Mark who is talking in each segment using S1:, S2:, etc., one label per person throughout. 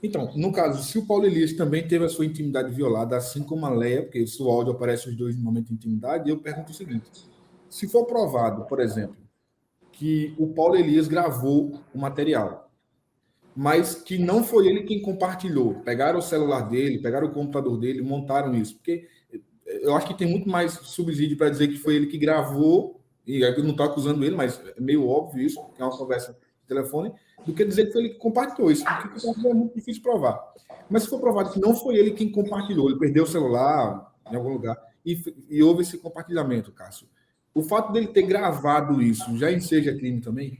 S1: Então, no caso, se o Paulo Elias também teve a sua intimidade violada, assim como a Leia, porque o áudio aparece os dois no momento de intimidade, eu pergunto o seguinte: se for provado, por exemplo, que o Paulo Elias gravou o material, mas que não foi ele quem compartilhou, pegaram o celular dele, pegaram o computador dele, montaram isso, porque eu acho que tem muito mais subsídio para dizer que foi ele que gravou, e eu não estou acusando ele, mas é meio óbvio isso, que é uma conversa de telefone, do que dizer que foi ele que compartilhou isso, porque compartilhou é muito difícil provar. Mas se for provado que não foi ele quem compartilhou, ele perdeu o celular em algum lugar, e houve esse compartilhamento, Cássio, o fato dele ter gravado isso já enseja crime também?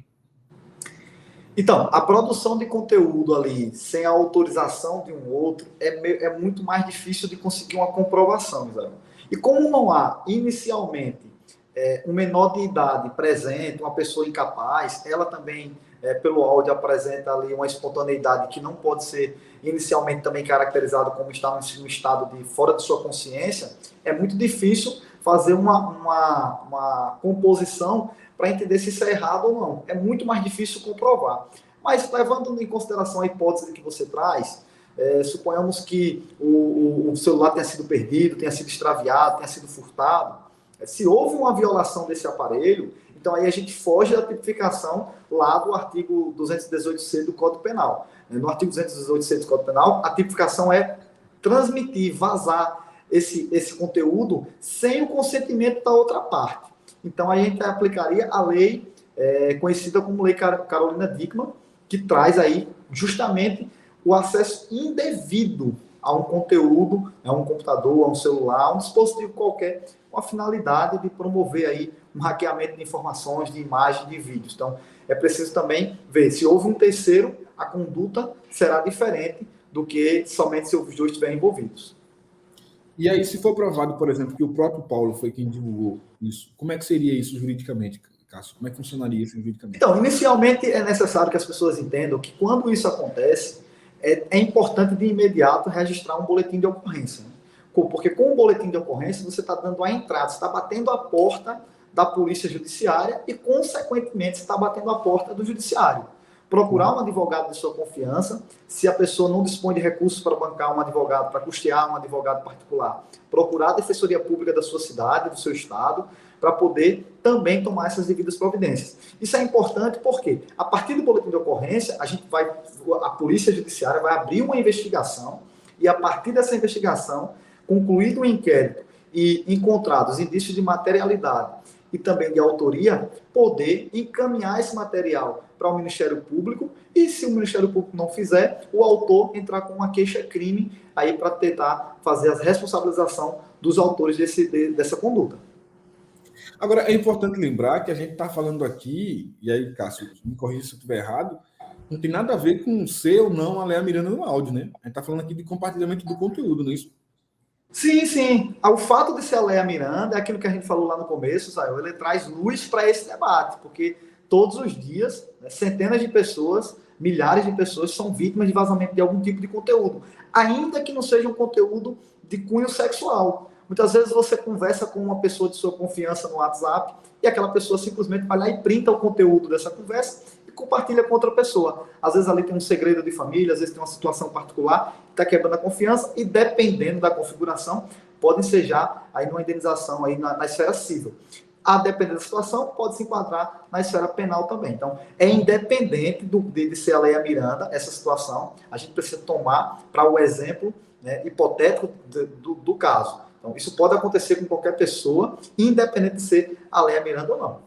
S2: Então, a produção de conteúdo ali, sem a autorização de um outro, é muito mais difícil de conseguir uma comprovação, Isabel. E como não há, inicialmente, um menor de idade presente, uma pessoa incapaz, ela também, pelo áudio, apresenta ali uma espontaneidade que não pode ser inicialmente também caracterizada como estar no estado de fora de sua consciência, é muito difícil fazer uma composição para entender se isso é errado ou não. É muito mais difícil comprovar. Mas, levando em consideração a hipótese que você traz, suponhamos que o celular tenha sido perdido, tenha sido extraviado, tenha sido furtado. Se houve uma violação desse aparelho, então aí a gente foge da tipificação lá do artigo 218C do Código Penal. No artigo 218C do Código Penal, a tipificação é transmitir, vazar esse conteúdo sem o consentimento da outra parte. Então, a gente aplicaria a lei conhecida como Lei Carolina Dickmann, que traz aí justamente o acesso indevido a um conteúdo, a um computador, a um celular, a um dispositivo qualquer, com a finalidade de promover aí um hackeamento de informações, de imagens, de vídeos. Então, é preciso também ver se houve um terceiro, a conduta será diferente do que somente se os dois estiverem envolvidos.
S1: E aí, se for provado, por exemplo, que o próprio Paulo foi quem divulgou isso, como é que seria isso juridicamente, Cássio? Como é que funcionaria isso juridicamente?
S2: Então, inicialmente é necessário que as pessoas entendam que quando isso acontece, é importante de imediato registrar um boletim de ocorrência. Né? Porque com o boletim de ocorrência, você está dando a entrada, você está batendo a porta da polícia judiciária e, consequentemente, você está batendo a porta do judiciário. Procurar um advogado de sua confiança, se a pessoa não dispõe de recursos para bancar um advogado, para custear um advogado particular, procurar a defensoria pública da sua cidade, do seu estado, para poder também tomar essas devidas providências. Isso é importante porque, a partir do boletim de ocorrência, a polícia judiciária vai abrir uma investigação e, a partir dessa investigação, concluído o inquérito e encontrados indícios de materialidade e também de autoria, poder encaminhar esse material para o Ministério Público e, se o Ministério Público não fizer, o autor entrar com uma queixa-crime aí para tentar fazer a responsabilização dos autores dessa conduta.
S1: Agora, é importante lembrar que a gente está falando aqui, e aí, Cássio, me corrija se eu estiver errado, não tem nada a ver com ser ou não a Léa Miranda no áudio, né? A gente está falando aqui de compartilhamento do conteúdo, não é isso?
S2: Sim, sim. O fato de ser a Léa Miranda é aquilo que a gente falou lá no começo, Saio, ele traz luz para esse debate, porque todos os dias, centenas de pessoas, milhares de pessoas são vítimas de vazamento de algum tipo de conteúdo, ainda que não seja um conteúdo de cunho sexual. Muitas vezes você conversa com uma pessoa de sua confiança no WhatsApp e aquela pessoa simplesmente vai lá e printa o conteúdo dessa conversa e compartilha com outra pessoa. Às vezes ali tem um segredo de família, às vezes tem uma situação particular que está quebrando a confiança e, dependendo da configuração, pode ensejar aí numa indenização aí na esfera civil. A depender da situação, pode se enquadrar na esfera penal também. Então, é independente de ser a Léa Miranda, essa situação, a gente precisa tomar para o exemplo, né, hipotético do caso. Então, isso pode acontecer com qualquer pessoa, independente de ser a Léa Miranda ou não.